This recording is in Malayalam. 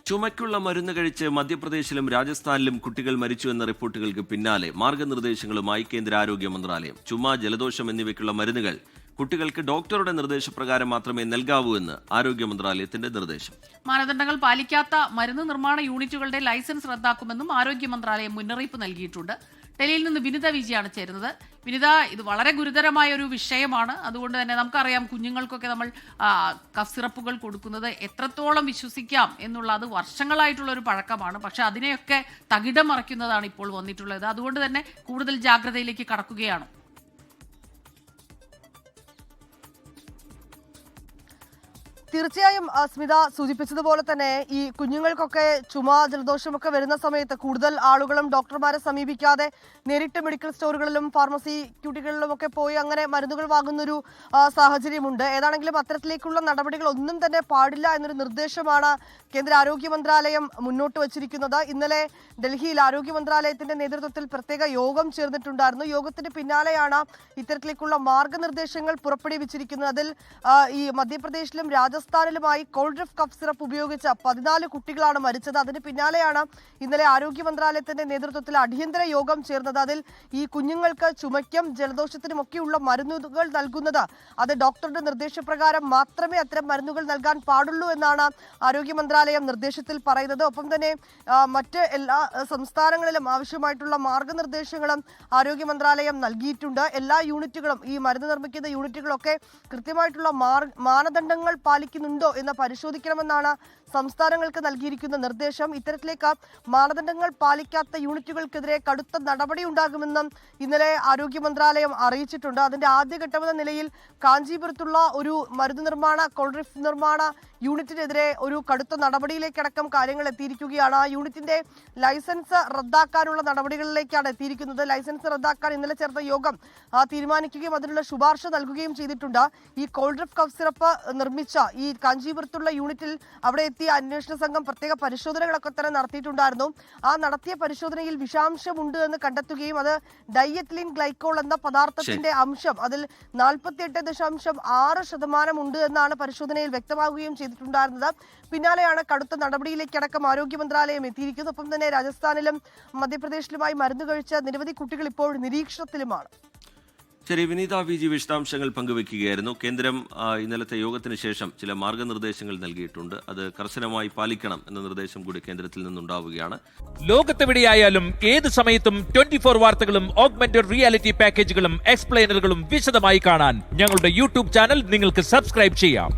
ചുമയ്ക്കുള്ള മരുന്ന് കഴിച്ച് മധ്യപ്രദേശിലും രാജസ്ഥാനിലും കുട്ടികൾ മരിച്ചുവെന്ന റിപ്പോർട്ടുകൾക്ക് പിന്നാലെ മാർഗനിർദ്ദേശങ്ങളുമായി കേന്ദ്ര ആരോഗ്യ മന്ത്രാലയം. ചുമ, ജലദോഷം എന്നിവയ്ക്കുള്ള മരുന്നുകൾ കുട്ടികൾക്ക് ഡോക്ടറുടെ നിർദ്ദേശപ്രകാരം മാത്രമേ നൽകാവൂ എന്ന് ആരോഗ്യ മന്ത്രാലയത്തിന്റെ നിർദ്ദേശം. മാനദണ്ഡങ്ങൾ പാലിക്കാത്ത മരുന്ന് നിർമ്മാണ യൂണിറ്റുകളുടെ ലൈസൻസ് റദ്ദാക്കുമെന്നും ആരോഗ്യ മന്ത്രാലയം മുന്നറിയിപ്പ് നൽകിയിട്ടുണ്ട്. ഡൽഹിയിൽ നിന്ന് വിനിത വിജിയാണ് ചേരുന്നത്. വിനിത, ഇത് വളരെ ഗുരുതരമായ ഒരു വിഷയമാണ്. അതുകൊണ്ട് തന്നെ നമുക്കറിയാം, കുഞ്ഞുങ്ങൾക്കൊക്കെ നമ്മൾ കഫ് സിറപ്പുകൾ കൊടുക്കുന്നത് എത്രത്തോളം വിശ്വസിക്കാം എന്നുള്ളത് വർഷങ്ങളായിട്ടുള്ള ഒരു പഴക്കമാണ്. പക്ഷെ അതിനെയൊക്കെ തകിടം മറിക്കുന്നതാണ് ഇപ്പോൾ വന്നിട്ടുള്ളത്. അതുകൊണ്ട് തന്നെ കൂടുതൽ ജാഗ്രതയിലേക്ക് കടക്കുകയാണ്. തീർച്ചയായും സ്മിത സൂചിപ്പിച്ചതുപോലെ തന്നെ ഈ കുഞ്ഞുങ്ങൾക്കൊക്കെ ചുമ, ജലദോഷമൊക്കെ വരുന്ന സമയത്ത് കൂടുതൽ ആളുകളും ഡോക്ടർമാരെ സമീപിക്കാതെ നേരിട്ട് മെഡിക്കൽ സ്റ്റോറുകളിലും ഫാർമസിക്യൂട്ടികളിലും ഒക്കെ പോയി അങ്ങനെ മരുന്നുകൾ വാങ്ങുന്നൊരു സാഹചര്യമുണ്ട്. ഏതാണെങ്കിലും അത്തരത്തിലേക്കുള്ള നടപടികൾ ഒന്നും തന്നെ പാടില്ല എന്നൊരു നിർദ്ദേശമാണ് കേന്ദ്ര ആരോഗ്യ മന്ത്രാലയം മുന്നോട്ട് വച്ചിരിക്കുന്നത്. ഇന്നലെ ഡൽഹിയിൽ ആരോഗ്യ മന്ത്രാലയത്തിന്റെ നേതൃത്വത്തിൽ പ്രത്യേക യോഗം ചേർന്നിട്ടുണ്ടായിരുന്നു. യോഗത്തിന് പിന്നാലെയാണ് ഇത്തരത്തിലേക്കുള്ള മാർഗനിർദ്ദേശങ്ങൾ പുറപ്പെടുവിച്ചിരിക്കുന്നത്. അതിൽ ഈ മധ്യപ്രദേശിലും രാജസ്ഥാനിലുമായി കോൾഡ്രിഫ് കഫ് സിറപ്പ് ഉപയോഗിച്ച 14 കുട്ടികളാണ് മരിച്ചത്. അതിന് പിന്നാലെയാണ് ഇന്നലെ ആരോഗ്യ മന്ത്രാലയത്തിന്റെ നേതൃത്വത്തിൽ അടിയന്തര യോഗം ചേർന്നത്. അതിൽ ഈ കുഞ്ഞുങ്ങൾക്ക് ചുമയ്ക്കും ജലദോഷത്തിനുമൊക്കെയുള്ള മരുന്നുകൾ നൽകുന്നത് അത് ഡോക്ടറുടെ നിർദ്ദേശപ്രകാരം മാത്രമേ അത്തരം മരുന്നുകൾ നൽകാൻ പാടുള്ളൂ എന്നാണ് ആരോഗ്യ മന്ത്രാലയം നിർദ്ദേശത്തിൽ പറയുന്നത്. ഒപ്പം തന്നെ മറ്റ് എല്ലാ സംസ്ഥാനങ്ങളിലും ആവശ്യമായിട്ടുള്ള മാർഗനിർദ്ദേശങ്ങളും ആരോഗ്യ മന്ത്രാലയം നൽകിയിട്ടുണ്ട്. എല്ലാ യൂണിറ്റുകളും, ഈ മരുന്ന് നിർമ്മിക്കുന്ന യൂണിറ്റുകളൊക്കെ കൃത്യമായിട്ടുള്ള മാനദണ്ഡങ്ങൾ പാലിക്കുന്നുണ്ടോ എന്ന് പരിശോധിക്കണമെന്നാണ് സംസ്ഥാനങ്ങൾക്ക് നൽകിയിരിക്കുന്ന നിർദ്ദേശം. ഇത്തരത്തിലേക്ക് മാനദണ്ഡങ്ങൾ പാലിക്കാത്ത യൂണിറ്റുകൾക്കെതിരെ കടുത്ത നടപടി ഉണ്ടാകുമെന്നും ഇന്നലെ ആരോഗ്യ മന്ത്രാലയം അറിയിച്ചിട്ടുണ്ട്. അതിന്റെ ആദ്യഘട്ടമെന്ന നിലയിൽ കാഞ്ചീപുരത്തുള്ള ഒരു മരുന്ന് നിർമ്മാണ കോൾഡ്രിഫ് നിർമ്മാണ യൂണിറ്റിനെതിരെ ഒരു കടുത്ത നടപടിയിലേക്കടക്കം കാര്യങ്ങൾ എത്തിയിരിക്കുകയാണ്. ആ യൂണിറ്റിന്റെ ലൈസൻസ് റദ്ദാക്കാനുള്ള നടപടികളിലേക്കാണ് എത്തിയിരിക്കുന്നത്. ലൈസൻസ് റദ്ദാക്കാൻ ഇന്നലെ ചേർന്ന യോഗം തീരുമാനിക്കുകയും അതിനുള്ള ശുപാർശ നൽകുകയും ചെയ്തിട്ടുണ്ട്. ഈ കോൾഡ്രിഫ് കഫ് സിറപ്പ് നിർമ്മിച്ച ഈ കാഞ്ചീപുരത്തുള്ള യൂണിറ്റിൽ അവിടെ എത്തിയ അന്വേഷണ സംഘം പ്രത്യേക പരിശോധനകളൊക്കെ തന്നെ നടത്തിയിട്ടുണ്ടായിരുന്നു. ആ നടത്തിയ പരിശോധനയിൽ വിഷാംശമുണ്ട് എന്ന് കണ്ടെത്തുകയും അത് ഡൈഎത്തിലീൻ ഗ്ലൈക്കോൾ എന്ന പദാർത്ഥത്തിന്റെ അംശം അതിൽ 48.6% ഉണ്ട് എന്നാണ് പരിശോധനയിൽ വ്യക്തമാവുകയും ചെയ്തിട്ടുണ്ടായിരുന്നത്. പിന്നാലെയാണ് കടുത്ത നടപടിയിലേക്കടക്കം ആരോഗ്യ മന്ത്രാലയം എത്തിയിരിക്കുന്നത്. ഒപ്പം തന്നെ രാജസ്ഥാനിലും മധ്യപ്രദേശിലുമായി മരുന്ന് കഴിച്ച നിരവധി കുട്ടികൾ ഇപ്പോൾ നിരീക്ഷണത്തിലുമാണ്. ശരി, വിനീത വിജി വിശദാംശങ്ങൾ പങ്കുവെക്കുകയായിരുന്നു. കേന്ദ്രം ഇന്നലത്തെ യോഗത്തിന് ശേഷം ചില മാർഗനിർദ്ദേശങ്ങൾ നൽകിയിട്ടുണ്ട്. അത് കർശനമായി പാലിക്കണം എന്ന നിർദ്ദേശം കൂടി കേന്ദ്രത്തിൽ നിന്നുണ്ടാവുകയാണ്. ലോകത്തെവിടെയായാലും ഏത് സമയത്തും 24 വാർത്തകളും ഓഗ്മെന്റഡ് റിയാലിറ്റി പാക്കേജുകളും എക്സ്പ്ലെയിനറുകളും വിശദമായി കാണാൻ ഞങ്ങളുടെ യൂട്യൂബ് ചാനൽ നിങ്ങൾക്ക് സബ്സ്ക്രൈബ് ചെയ്യാം.